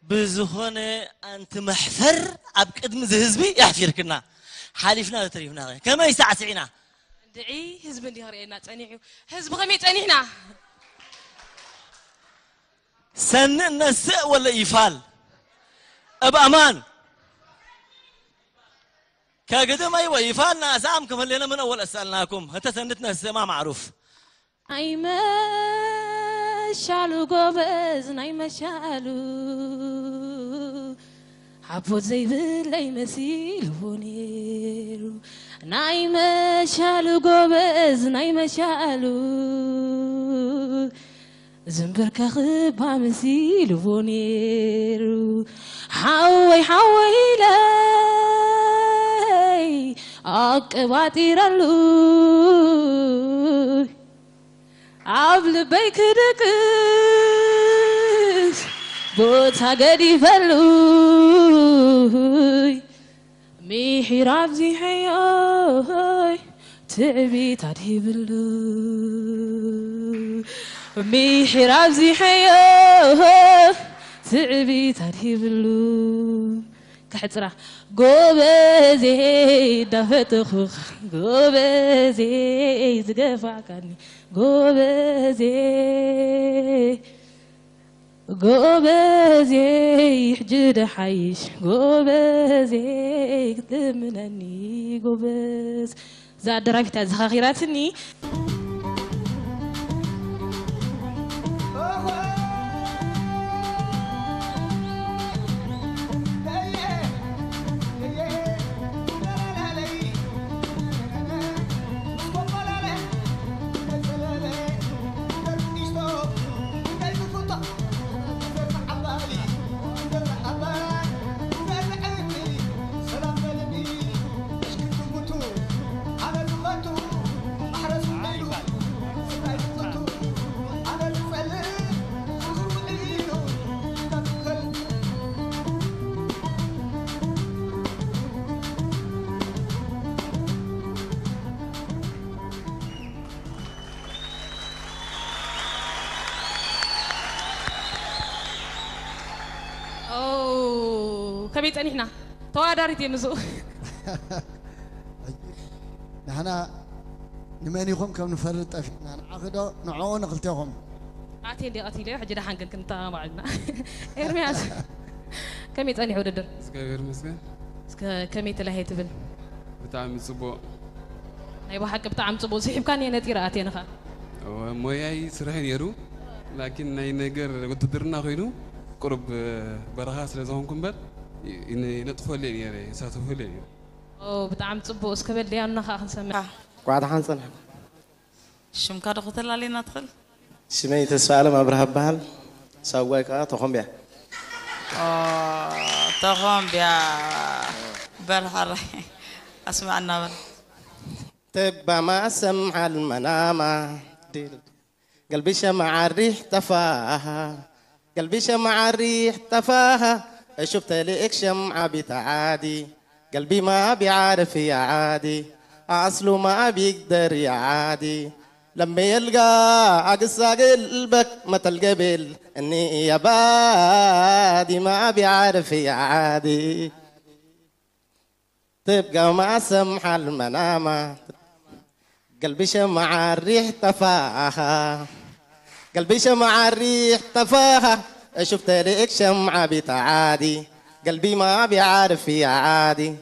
بزخونة أنت محفر أبقد مزهزبي يحفركنا حالفنا لتريفنا كما يساعة سعينا دعي حزب اللي هرينا تانيعو حزب غمي تانيحنا سن النساء ولا إيفال أبأمان كقدم أيوة إيفالنا أسامكم اللي أنا من أول أسألناكم هتا سنتنا السماء معروف أي مشالو قبز ناي مشالو حبوت زي بلاي مسيل بونيرو ناي مشالو قبز ناي مشالو زنبر كخبا مسيل بونيرو حوي حوي لاي أقباتي رلو عبل بيك دكس بوت هاجدي فلوي ميحي رابزي حياي تعبي تعدي بلو ميحي رابزي حياي تعبي تعدي بلو كحترة قوبزي دفت خوخ قوبزي زقفع كاني قوبزي حجد حيش قوبزي كتمنني قوبز زاد درافي تاع زخاخيراتني كميت أنينا توادارت ينزو نحنا نمانيكم كم نفرط أفينا نعقده نعون قلتهم أتي حجر حنقل كنت معنا إرمياس كميت أني حودر سكاير مسكين كميت لهي تبل بتعمل صبو أيوة حق بتعمل صبو سيحب كان ينتير آتينا خا موياي سرحين يرو لكن ناي نجر وتدرنا خينو قرب برهاس لزهونكم بل إن ندخل لين يعني ساتفه لين أو بتعمل صبو اسكبل لي أنا خا نسمع قاعد حنصن شم كارو قتل علي ندخل سمي تسأل ما برهب بحال سواك تخم بيا تقوم بيا برحر أسمع النبر تبى ما سمع المنامة قلبي شمع الريح تفاها قلبي شمع الريح تفاها شفت لك شمعة بتعادي قلبي ما بيعرف يا عادي أصله ما بيقدر يا عادي لما يلقى أقصى قلبك متى القبل إني يا بادي ما بيعرف يا عادي تبقى ما سمح المنامة قلبي شمع الريح تفاها قلبي شمع الريح تفاها شفت لك شمعة بتعادي قلبي ما بيعرف يا عادي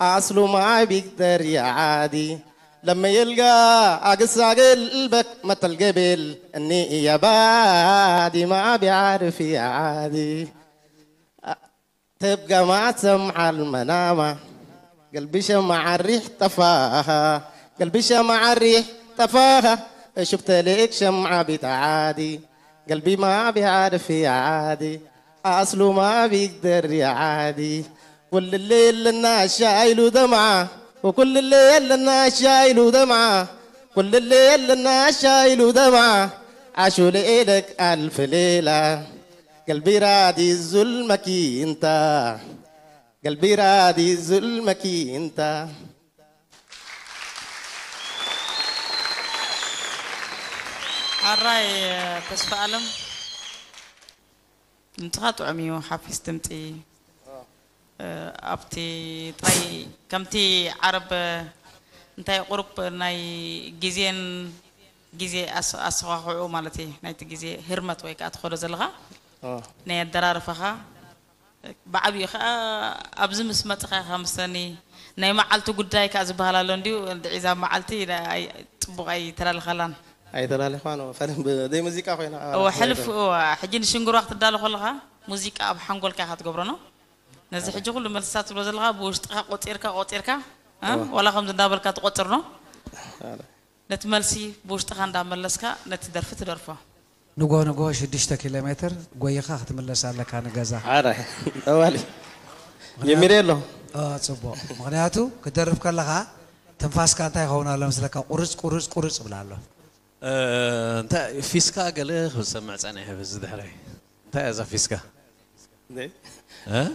أصله ما بيقدر يا عادي لما يلقى أقصى قلبك متى القبل إني يا بادي ما بيعرف يا عادي تبقى ما تسمع المنامة قلبي شمع الريح تفاها قلبي شمع الريح تفاها شفت لك شمعة بتعادي قلبي ما بيعرف يا عادي أصله ما بيقدر يا عادي كل الليل الناس شايلوا دمعة وكل الليل الناس شايلوا دمعة كل الليل الناس شايلوا دمعة عاشوا لإلك ألف ليلة قلبي رادي ظلمك انت قلبي رادي ظلمك انت الرأي تصفى ألم انتخات عميو حافظ تمتي أبتي تراي كمتي عرب انتي قرب ناي جزي أسواقعو مالتي ناي تجزي هرمت ويك أدخل زلغا ناي الدرار فخا بعبي خا أبز مسمت خا خمسني ناي معلتو قداي كأزبها لوندي إذا معلتي تبغى ترى الخلان أي ترى الإخوان فيلم دي موسيقى فينا هو حلف حجين شنقر وقت الدال خلها موسيقى أب حنقول كهات قبرنا نزح حجي كل ملسات الوزلها بوشتها قطيركا ولا خمس دابل كات قطرنا نتملسي بوشتها ندام ملسكا نتدرفة نقول 6 كيلومتر قويخا ختملس على كان غزا عارف أولي يميريلو صبو مغنياتو كدرب كلها تنفاس كانت هون على مسلك قرص بلالو انت فيسكا قال له سمع انا حفظ دحري انت يا فيسكا ها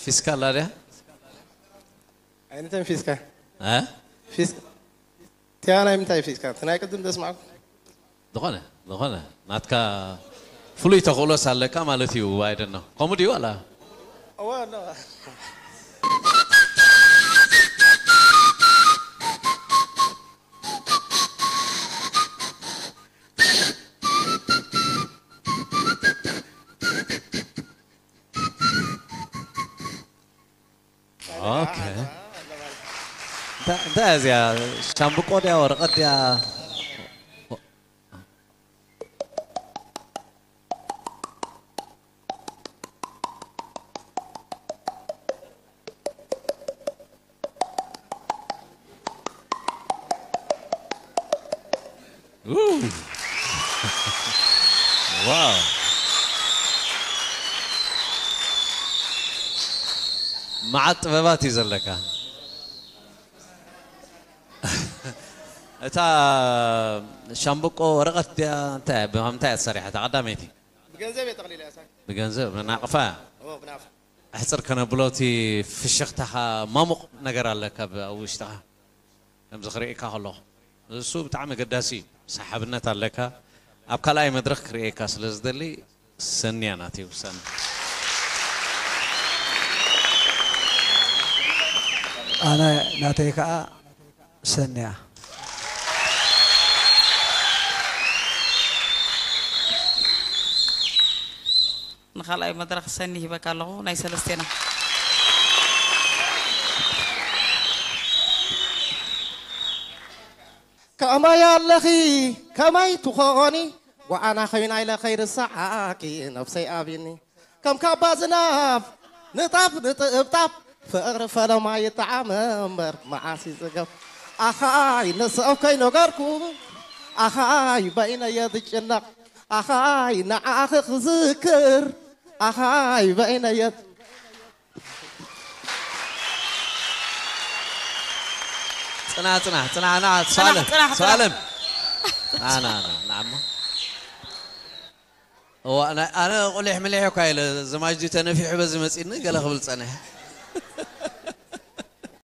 فيسكا لا ده أنت فيسكا ها فيسكا تيانا متى فيسكا تناي قدم تسمعك دخلنا ناتكا فلوي تقولوا سالك مالتي I don't know كوميدي ولا والله اوكي انت يا شامبو يا ورقه يا واو مع الطبابات يزلك اتا شامبوكو ورقت انت بمتى صريحه قداميتي بجنزبي تقليل يا ساك بجنزب ناقفه بنعرف احصر كان بلوتي في الشختها مامق نجر لك او اشتها ام زخريك الله السو بتعمل قداسي سحبنا لك اب كلاي مدرك كريكا سلازدلي سنياناتي وسن انا ناتيكا سنيا نخال أي مدرك سني هبك الله ناي سلستينا كما يالخي كما تخوني وأنا خينا إلى خير السعاكي نفسي أبيني كم كبازناف نطاب فأغرب فلو ما يتعامر معاسي زقف أخاي نسأو كي نغركو أخاي بين يدك النق أخاي نعاخ ذكر أخاي بين يد تنا أنا سالم أنا نعم هو أنا أقول لي حملي حكاية زماج دي تنفي حبز مسئني قال خبل سنة